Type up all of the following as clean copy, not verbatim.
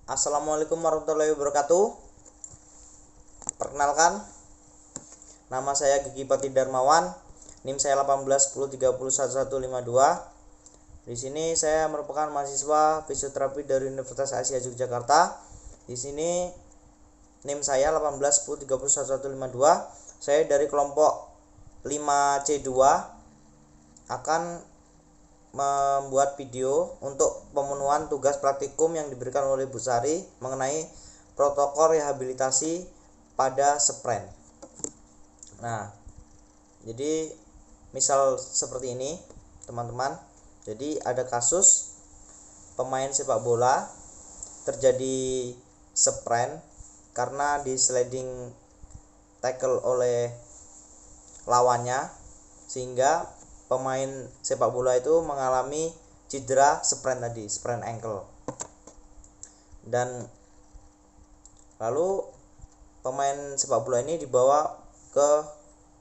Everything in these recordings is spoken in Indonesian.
Assalamualaikum warahmatullahi wabarakatuh. Perkenalkan, nama saya Gigi Pati Darmawan, NIM saya 1810301152. Di sini saya merupakan mahasiswa fisioterapi dari Universitas Asia Yogyakarta. Di sini NIM saya 1810301152. Saya dari kelompok 5C2 akan membuat video untuk pemenuhan tugas praktikum yang diberikan oleh Bu Sari mengenai protokol rehabilitasi pada sprain. Nah, jadi misal seperti ini, teman-teman. Jadi ada kasus pemain sepak bola terjadi sprain karena di sliding tackle oleh lawannya, sehingga pemain sepak bola itu mengalami cedera sprain tadi, sprain ankle. Dan lalu pemain sepak bola ini dibawa ke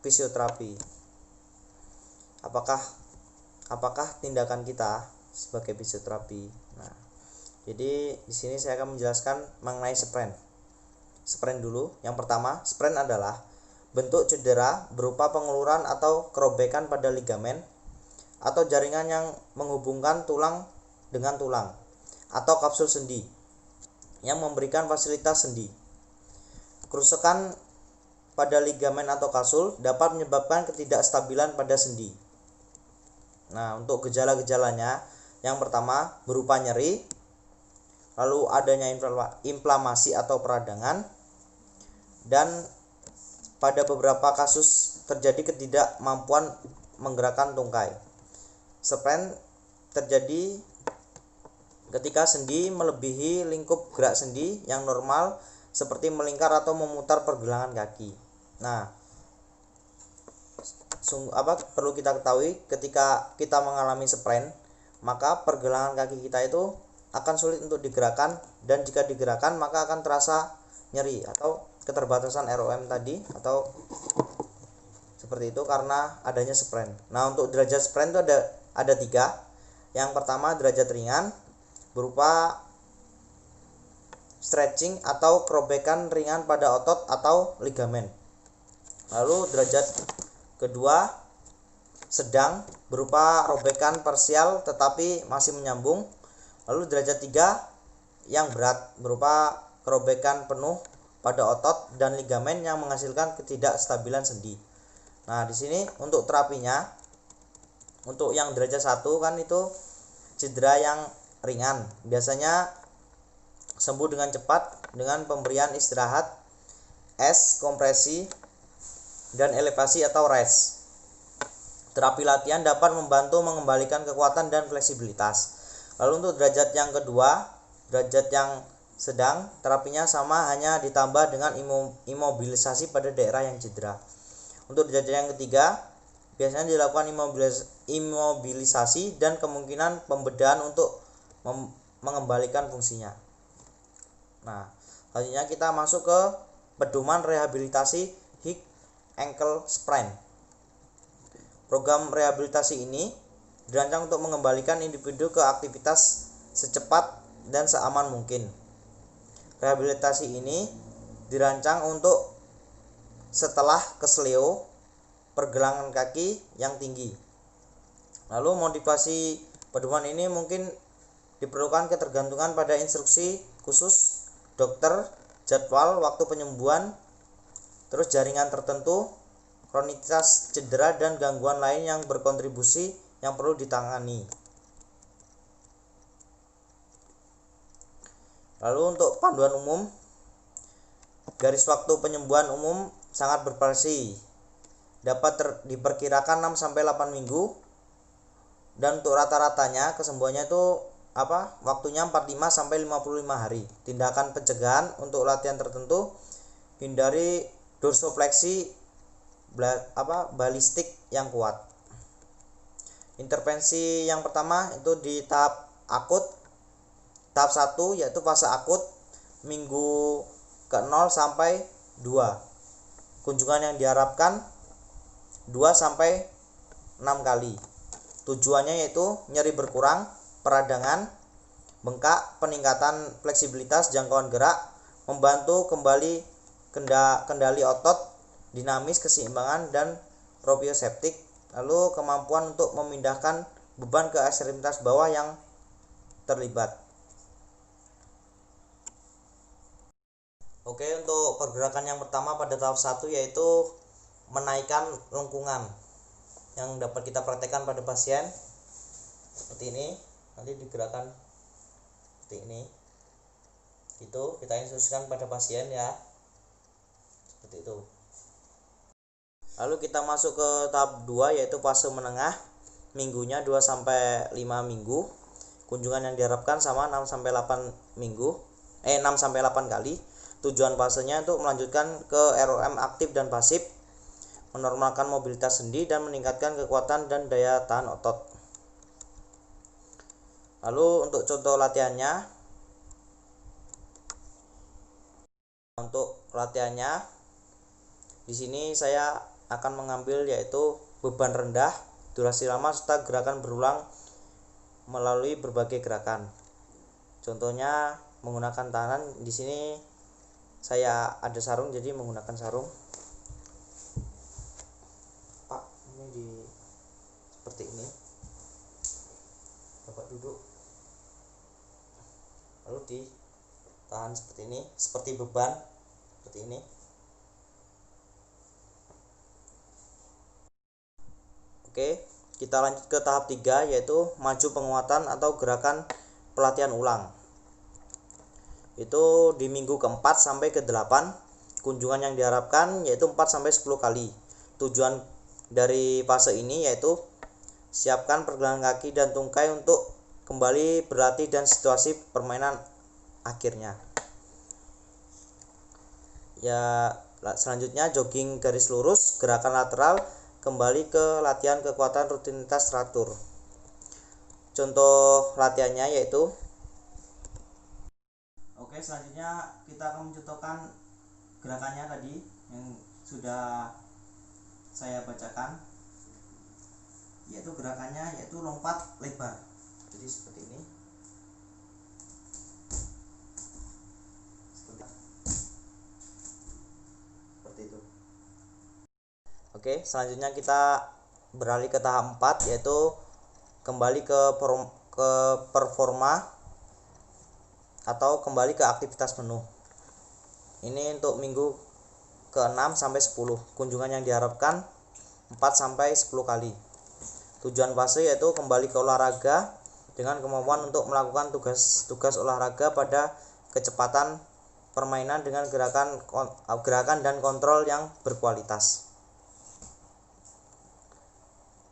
fisioterapi. Apakah tindakan kita sebagai fisioterapi? Nah, jadi di sini saya akan menjelaskan mengenai sprain. Sprain dulu. Yang pertama, sprain adalah bentuk cedera berupa penguluran atau kerobekan pada ligamen atau jaringan yang menghubungkan tulang dengan tulang atau kapsul sendi yang memberikan fasilitas sendi. Kerusakan pada ligamen atau kapsul dapat menyebabkan ketidakstabilan pada sendi. Nah, untuk gejala-gejalanya, yang pertama berupa nyeri, lalu adanya inflamasi atau peradangan, dan pada beberapa kasus terjadi ketidakmampuan menggerakkan tungkai. Sprain terjadi ketika sendi melebihi lingkup gerak sendi yang normal seperti melingkar atau memutar pergelangan kaki. Nah, perlu kita ketahui ketika kita mengalami sprain, maka pergelangan kaki kita itu akan sulit untuk digerakkan, dan jika digerakkan maka akan terasa nyeri atau keterbatasan ROM tadi atau seperti itu karena adanya sprain. Nah, untuk derajat sprain itu ada 3. Yang pertama derajat ringan berupa stretching atau kerobekan ringan pada otot atau ligamen. Lalu derajat kedua sedang berupa robekan parsial tetapi masih menyambung. Lalu derajat 3 yang berat berupa kerobekan penuh pada otot dan ligamen yang menghasilkan ketidakstabilan sendi. Nah, di sini untuk terapinya, untuk yang derajat 1 kan itu cedera yang ringan, biasanya sembuh dengan cepat dengan pemberian istirahat, kompresi, dan elevasi atau rest. Terapi latihan dapat membantu mengembalikan kekuatan dan fleksibilitas. Lalu untuk derajat yang kedua, derajat yang sedang, terapinya sama, hanya ditambah dengan imobilisasi pada daerah yang cedera. Untuk derajat yang ketiga, biasanya dilakukan imobilisasi dan kemungkinan pembedahan untuk mengembalikan fungsinya. Nah, selanjutnya kita masuk ke pedoman rehabilitasi hip ankle sprain. Program rehabilitasi ini dirancang untuk mengembalikan individu ke aktivitas secepat dan seaman mungkin. Rehabilitasi ini dirancang untuk setelah kesleo pergelangan kaki yang tinggi. Lalu motivasi pedoman ini mungkin diperlukan ketergantungan pada instruksi khusus dokter, jadwal waktu penyembuhan, terus jaringan tertentu, kronisitas cedera, dan gangguan lain yang berkontribusi yang perlu ditangani. Lalu untuk panduan umum, garis waktu penyembuhan umum sangat bervariasi, dapat diperkirakan 6-8 minggu, dan untuk rata-ratanya kesembuhannya itu waktunya 45-55 hari. Tindakan pencegahan untuk latihan tertentu, hindari dorsofleksi balistik yang kuat. Intervensi yang pertama itu di tahap akut. Tahap 1 yaitu fase akut, minggu ke-0 sampai 2. Kunjungan yang diharapkan 2-6 kali. Tujuannya yaitu nyeri berkurang, peradangan, bengkak, peningkatan fleksibilitas jangkauan gerak, membantu kembali kendali otot, dinamis, keseimbangan, dan proprioseptik, lalu kemampuan untuk memindahkan beban ke ekstremitas bawah yang terlibat. Oke, untuk pergerakan yang pertama pada tahap 1 yaitu menaikkan lengkungan yang dapat kita praktekkan pada pasien seperti ini. Nanti digerakkan seperti ini, itu kita instruksikan pada pasien ya, seperti itu. Lalu kita masuk ke tahap 2 yaitu fase menengah, minggunya 2-5 minggu, kunjungan yang diharapkan sama 6-8 minggu, 6-8 kali. Tujuan fasenya untuk melanjutkan ke ROM aktif dan pasif, menormalkan mobilitas sendi dan meningkatkan kekuatan dan daya tahan otot. Lalu untuk contoh latihannya, di sini saya akan mengambil yaitu beban rendah, durasi lama, serta gerakan berulang melalui berbagai gerakan. Contohnya menggunakan tangan. Di sini saya ada sarung, jadi menggunakan sarung. Pak, ini seperti ini. Bapak duduk, lalu ditahan seperti ini, seperti beban, seperti ini. Oke, kita lanjut ke tahap 3 yaitu maju penguatan atau gerakan pelatihan ulang. Itu di minggu ke-4 sampai ke-8. Kunjungan yang diharapkan yaitu 4-10 kali. Tujuan dari fase ini yaitu siapkan pergelangan kaki dan tungkai untuk kembali berlatih dan situasi permainan akhirnya. Ya, selanjutnya jogging garis lurus, gerakan lateral, kembali ke latihan kekuatan rutinitas teratur. Contoh latihannya yaitu, oke, selanjutnya kita akan mencontohkan gerakannya tadi yang sudah saya bacakan, yaitu gerakannya yaitu lompat lebar. Jadi seperti ini, seperti itu. Oke, selanjutnya kita beralih ke tahap 4 yaitu kembali ke performa atau kembali ke aktivitas penuh. Ini untuk minggu ke-6 sampai 10. Kunjungan yang diharapkan 4-10 kali. Tujuan fase yaitu kembali ke olahraga dengan kemampuan untuk melakukan tugas olahraga pada kecepatan permainan dengan gerakan dan kontrol yang berkualitas.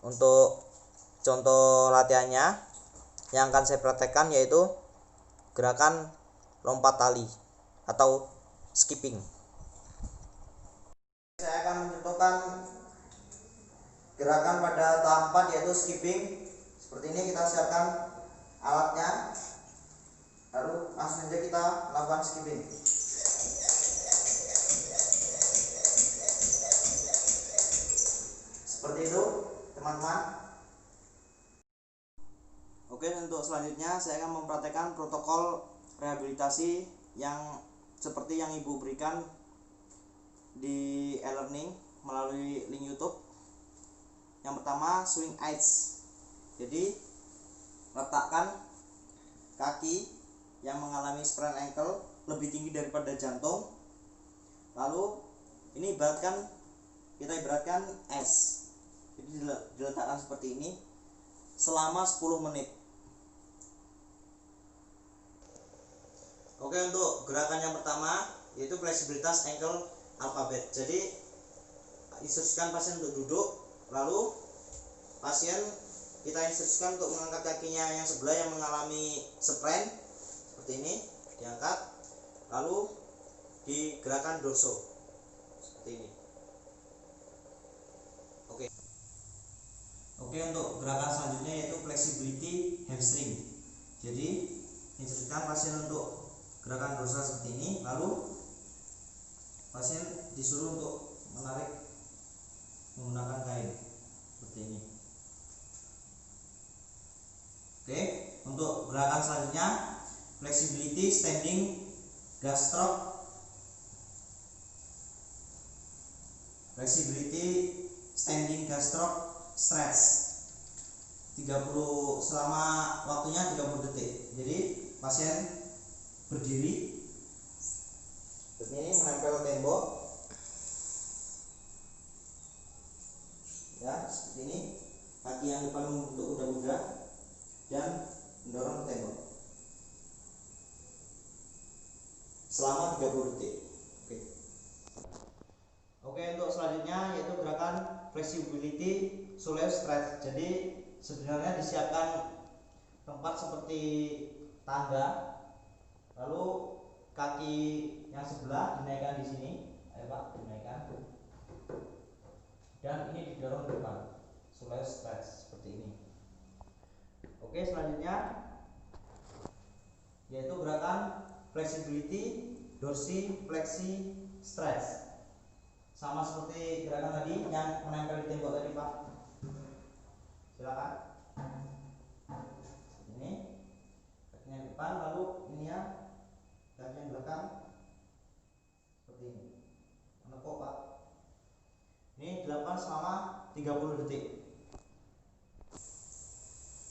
Untuk contoh latihannya yang akan saya praktekkan yaitu gerakan lompat tali atau skipping. Saya akan mencontohkan gerakan pada tahap 4 yaitu skipping. Seperti ini, kita siapkan alatnya, lalu langsung saja kita lakukan skipping. Seperti itu teman-teman. Oke, untuk selanjutnya saya akan mempraktekkan protokol rehabilitasi yang seperti yang ibu berikan di e-learning melalui link YouTube. Yang pertama, swing aids. Jadi letakkan kaki yang mengalami sprain ankle lebih tinggi daripada jantung. Lalu ini kita ibaratkan S. Jadi diletakkan seperti ini selama 10 menit. Oke, untuk gerakan yang pertama yaitu fleksibilitas ankle alfabet. Jadi instruksikan pasien untuk duduk, lalu pasien kita instruksikan untuk mengangkat kakinya yang sebelah yang mengalami sprain seperti ini, diangkat, lalu digerakkan dorso seperti ini. Oke, untuk gerakan selanjutnya yaitu flexibility hamstring. Jadi instruksikan pasien untuk gerakan dorsal seperti ini, lalu pasien disuruh untuk menarik menggunakan kain seperti ini. Oke, untuk gerakan selanjutnya flexibility standing gastroc stretch 30 selama waktunya 30 detik. Jadi pasien berdiri seperti ini, menempel tembok ya, seperti ini, kaki yang depan membentuk kuda-kuda dan mendorong ke tembok selama 30 detik. Oke, untuk selanjutnya yaitu gerakan flexibility shoulder stretch. Jadi sebenarnya disiapkan tempat seperti tangga, lalu kaki yang sebelah dinaikkan di sini, ayo Pak, dinaikkan, dan ini didorong ke depan, shoulder stretch seperti ini. Oke, selanjutnya yaitu gerakan flexibility dorsiflexi stretch. Sama seperti gerakan tadi yang menempel di tembok tadi Pak. Silakan. Ini kakinya depan, lalu ini ya kaki yang belakang seperti ini. Menekuk Pak. Ini dilakukan selama 30 detik.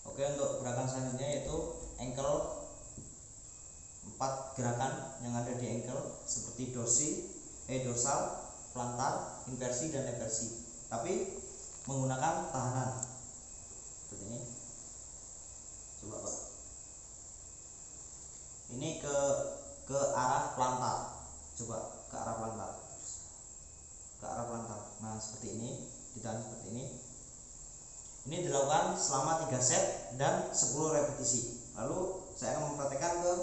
Oke, untuk gerakan selanjutnya yaitu ankle. 4 gerakan yang ada di ankle seperti dorsal, plantar, inversi dan reversi, tapi menggunakan tahanan seperti ini. Coba Pak, ini ke arah plantar, coba ke arah plantar, nah seperti ini, ditahan seperti ini. Ini dilakukan selama 3 set dan 10 repetisi. Lalu saya akan mempraktekkan ke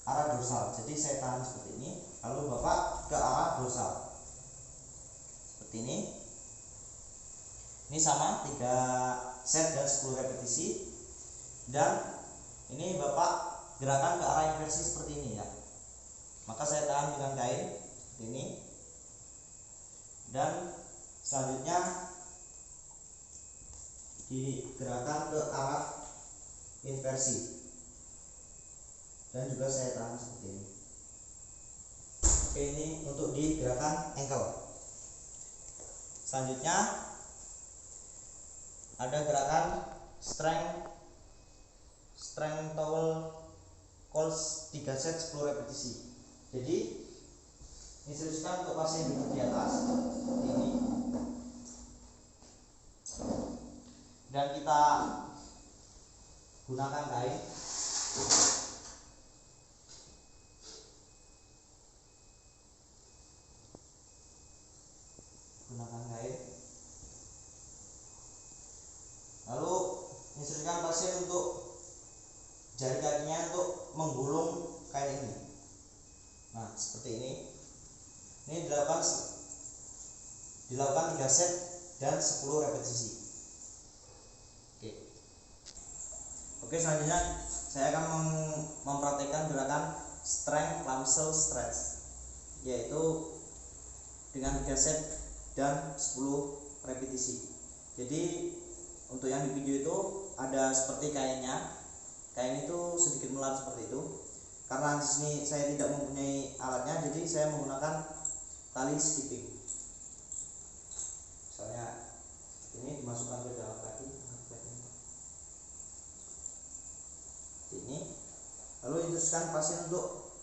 arah dorsal, jadi saya tahan seperti ini, lalu Bapak ke arah dorsal seperti ini. Ini sama 3 set dan 10 repetisi. Dan ini Bapak gerakan ke arah inversi seperti ini ya. Maka saya tahan dengan kain seperti ini. Dan selanjutnya digerakkan ke arah inversi. Dan juga saya tahan seperti ini. Oke, ini untuk di gerakan ankle. Selanjutnya ada gerakan strength towel calls 3 set 10 repetisi. Jadi instruksikan untuk pasien duduk di atas seperti ini, dan kita gunakan kain. Lalu instruksikan pasien untuk jari kakinya untuk menggulung kain ini. Nah, seperti ini. Ini dilakukan 3 set dan 10 repetisi. Oke, selanjutnya saya akan mempraktekkan gerakan strength clamshell stretch, yaitu dengan 3 set dan 10 repetisi. Jadi untuk yang di video itu ada seperti kainnya. Kain itu sedikit melar seperti itu. Karena di sini saya tidak mempunyai alatnya, jadi saya menggunakan tali skipping. Misalnya ini dimasukkan ke dalam kaki ini. Lalu instruksikan pasien untuk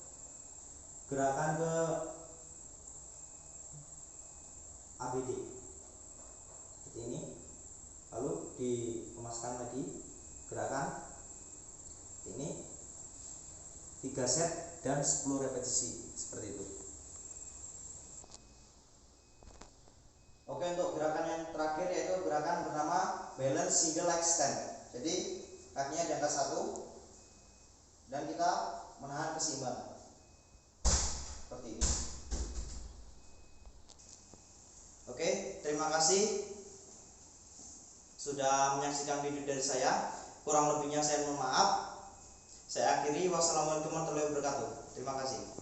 gerakan ke ABD seperti ini. Lalu dikemaskan lagi gerakan ini 3 set dan 10 repetisi seperti itu. Oke, untuk gerakan yang terakhir yaitu gerakan bernama balance single leg stand. Jadi kakinya di atas satu dan kita menahan keseimbangan seperti ini. Oke, terima kasih sudah menyaksikan video dari saya. Kurang lebihnya saya mohon maaf. Saya akhiri. Wassalamualaikum warahmatullahi wabarakatuh. Terima kasih.